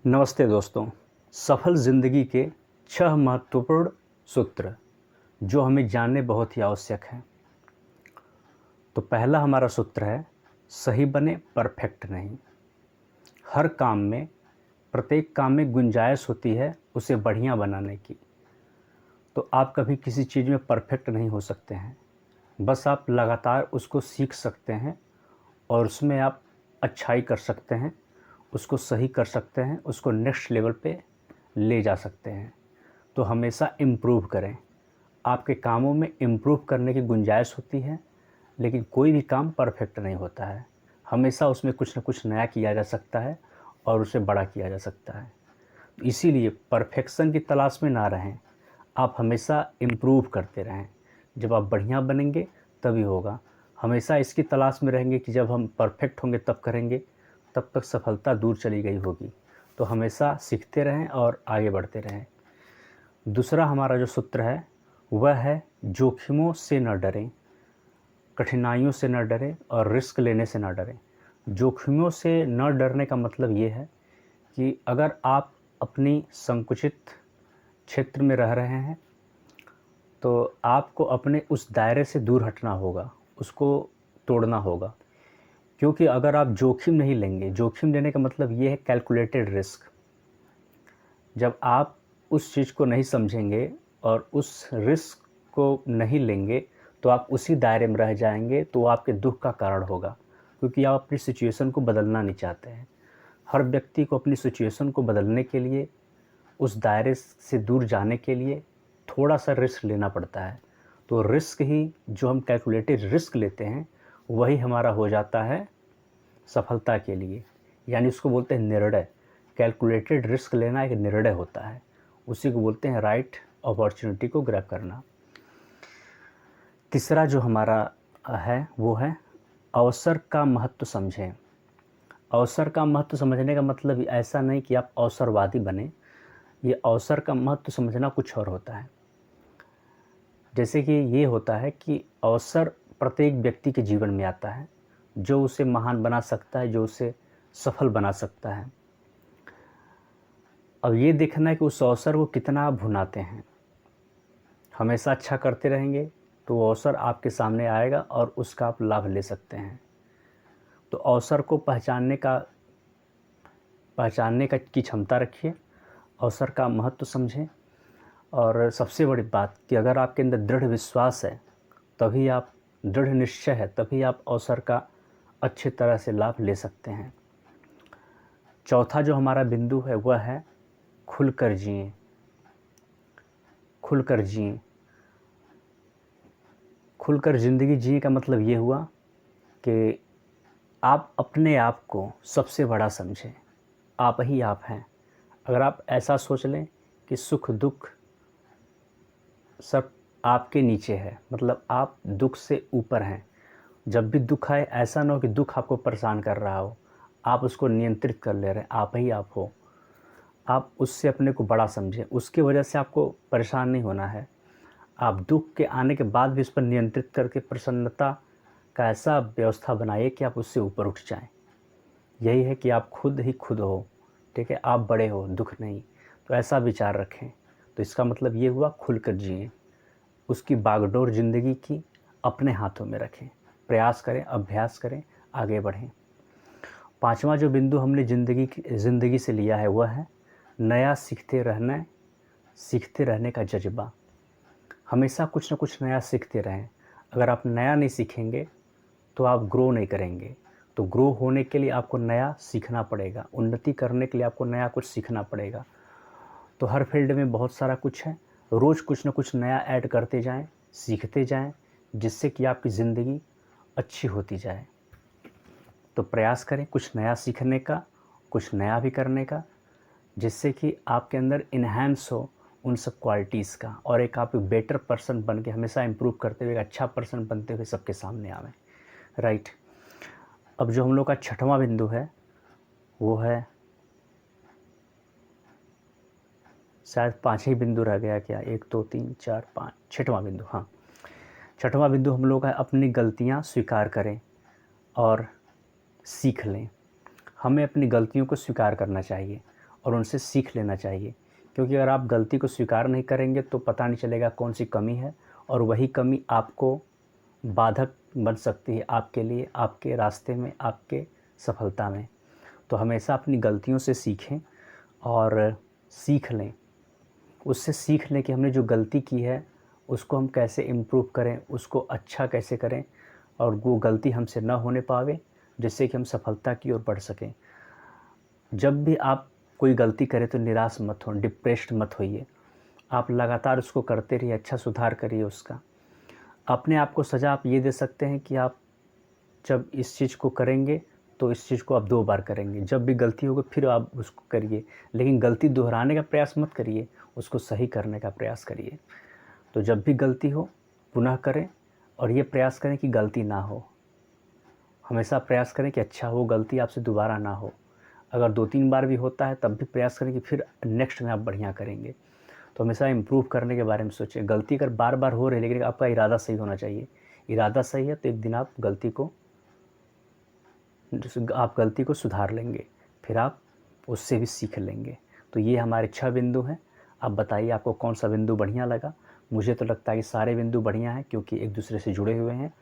नमस्ते दोस्तों। सफल ज़िंदगी के 6 महत्वपूर्ण सूत्र जो हमें जानने बहुत ही आवश्यक हैं। तो पहला हमारा सूत्र है, सही बने, परफेक्ट नहीं। हर काम में, प्रत्येक काम में गुंजाइश होती है उसे बढ़िया बनाने की। तो आप कभी किसी चीज़ में परफेक्ट नहीं हो सकते हैं, बस आप लगातार उसको सीख सकते हैं और उसमें आप अच्छाई कर सकते हैं, उसको सही कर सकते हैं, उसको नेक्स्ट लेवल पे ले जा सकते हैं। तो हमेशा इम्प्रूव करें। आपके कामों में इम्प्रूव करने की गुंजाइश होती है, लेकिन कोई भी काम परफेक्ट नहीं होता है। हमेशा उसमें कुछ न कुछ नया किया जा सकता है और उसे बड़ा किया जा सकता है। तो इसीलिए परफेक्शन की तलाश में ना रहें, आप हमेशा इम्प्रूव करते रहें। जब आप बढ़िया बनेंगे तभी होगा। हमेशा इसकी तलाश में रहेंगे कि जब हम परफेक्ट होंगे तब करेंगे, तब तक सफलता दूर चली गई होगी। तो हमेशा सीखते रहें और आगे बढ़ते रहें। दूसरा हमारा जो सूत्र है वह है, जोखिमों से न डरें, कठिनाइयों से न डरें और रिस्क लेने से न डरें। जोखिमों से न डरने का मतलब ये है कि अगर आप अपनी संकुचित क्षेत्र में रह रहे हैं तो आपको अपने उस दायरे से दूर हटना होगा, उसको तोड़ना होगा। क्योंकि अगर आप जोखिम नहीं लेंगे, जोखिम लेने का मतलब ये है कैलकुलेटेड रिस्क। जब आप उस चीज़ को नहीं समझेंगे और उस रिस्क को नहीं लेंगे तो आप उसी दायरे में रह जाएंगे, तो आपके दुख का कारण होगा, क्योंकि आप अपनी सिचुएशन को बदलना नहीं चाहते हैं। हर व्यक्ति को अपनी सिचुएशन को बदलने के लिए, उस दायरे से दूर जाने के लिए थोड़ा सा रिस्क लेना पड़ता है। तो रिस्क ही, जो हम कैलकुलेटेड रिस्क लेते हैं, वही हमारा हो जाता है सफलता के लिए। यानी उसको बोलते हैं निर्णय। कैलकुलेटेड रिस्क लेना एक निर्णय होता है, उसी को बोलते हैं राइट अपॉर्चुनिटी को ग्रैब करना। तीसरा जो हमारा है वो है, अवसर का महत्व समझें। अवसर का महत्व समझने का मतलब ऐसा नहीं कि आप अवसरवादी बने। ये अवसर का महत्व समझना कुछ और होता है। जैसे कि ये होता है कि अवसर प्रत्येक व्यक्ति के जीवन में आता है, जो उसे महान बना सकता है, जो उसे सफल बना सकता है। अब ये देखना है कि उस अवसर को कितना आप भुनाते हैं। हमेशा अच्छा करते रहेंगे तो वो अवसर आपके सामने आएगा और उसका आप लाभ ले सकते हैं। तो अवसर को पहचानने की क्षमता रखिए, अवसर का महत्व समझें। और सबसे बड़ी बात कि अगर आपके अंदर दृढ़ विश्वास है, तभी आप, दृढ़ निश्चय है, तभी आप अवसर का अच्छी तरह से लाभ ले सकते हैं। चौथा जो हमारा बिंदु है वह है, खुलकर जिएं। खुलकर जिएं। खुलकर ज़िंदगी जिए का मतलब ये हुआ कि आप अपने आप को सबसे बड़ा समझें। आप ही आप हैं। अगर आप ऐसा सोच लें कि सुख दुख सब आपके नीचे है, मतलब आप दुख से ऊपर हैं। जब भी दुख आए, ऐसा ना हो कि दुख आपको परेशान कर रहा हो, आप उसको नियंत्रित कर ले रहे हैं। आप ही आप हो। आप उससे अपने को बड़ा समझें, उसकी वजह से आपको परेशान नहीं होना है। आप दुख के आने के बाद भी उस पर नियंत्रित करके प्रसन्नता का ऐसा व्यवस्था बनाइए कि आप उससे ऊपर उठ जाएं। यही है कि आप खुद ही खुद हो, ठीक है, आप बड़े हो, दुख नहीं। तो ऐसा विचार रखें। तो इसका मतलब ये हुआ, खुलकर जिएं। उसकी बागडोर ज़िंदगी की अपने हाथों में रखें, प्रयास करें, अभ्यास करें, आगे बढ़ें। पांचवा जो बिंदु हमने ज़िंदगी से लिया है वह है, नया सीखते रहने का जज्बा। हमेशा कुछ न कुछ नया सीखते रहें। अगर आप नया नहीं सीखेंगे तो आप ग्रो नहीं करेंगे। तो ग्रो होने के लिए आपको नया सीखना पड़ेगा, उन्नति करने के लिए आपको नया कुछ सीखना पड़ेगा। तो हर फील्ड में बहुत सारा कुछ है, रोज़ कुछ न कुछ नया ऐड करते जाएं, सीखते जाएं, जिससे कि आपकी ज़िंदगी अच्छी होती जाए। तो प्रयास करें कुछ नया सीखने का, कुछ नया भी करने का, जिससे कि आपके अंदर इन्हांस हो उन सब क्वालिटीज़ का, और एक आप बेटर पर्सन बन के हमेशा इम्प्रूव करते हुए, अच्छा पर्सन बनते हुए सबके सामने आवें। राइट। अब जो हम लोग का छठवां बिंदु है वो है, शायद 5 ही बिंदु रह गया क्या, 1 2 3 4 5, छठवां बिंदु। हाँ, छठवां बिंदु हम लोग का है, अपनी गलतियां स्वीकार करें और सीख लें। हमें अपनी गलतियों को स्वीकार करना चाहिए और उनसे सीख लेना चाहिए। क्योंकि अगर आप गलती को स्वीकार नहीं करेंगे तो पता नहीं चलेगा कौन सी कमी है, और वही कमी आपको बाधक बन सकती है आपके लिए, आपके रास्ते में, आपके सफलता में। तो हमेशा अपनी गलतियों से सीखें और सीख लें, उससे सीख लें कि हमने जो गलती की है उसको हम कैसे इम्प्रूव करें, उसको अच्छा कैसे करें, और वो गलती हमसे ना होने पावे, जिससे कि हम सफलता की ओर बढ़ सकें। जब भी आप कोई गलती करें तो निराश मत हो, डिप्रेस्ड मत होइए। आप लगातार उसको करते रहिए, अच्छा सुधार करिए उसका। अपने आप को सज़ा आप ये दे सकते हैं कि आप जब इस चीज़ को करेंगे तो इस चीज़ को आप 2 बार करेंगे। जब भी गलती होगी फिर आप उसको करिए, लेकिन गलती दोहराने का प्रयास मत करिए, उसको सही करने का प्रयास करिए। तो जब भी गलती हो पुनः करें, और ये प्रयास करें कि गलती ना हो। हमेशा प्रयास करें कि अच्छा वो गलती आपसे दोबारा ना हो। अगर 2-3 बार भी होता है तब भी प्रयास करें कि फिर नेक्स्ट में आप बढ़िया करेंगे। तो हमेशा इम्प्रूव करने के बारे में सोचें। गलती अगर बार बार हो रही है लेकिन आपका इरादा सही होना चाहिए। इरादा सही है तो एक दिन आप गलती को सुधार लेंगे, फिर आप उससे भी सीख लेंगे। तो ये हमारे 6 बिंदु हैं। आप बताइए आपको कौन सा बिंदु बढ़िया लगा। मुझे तो लगता है कि सारे बिंदु बढ़िया हैं, क्योंकि एक दूसरे से जुड़े हुए हैं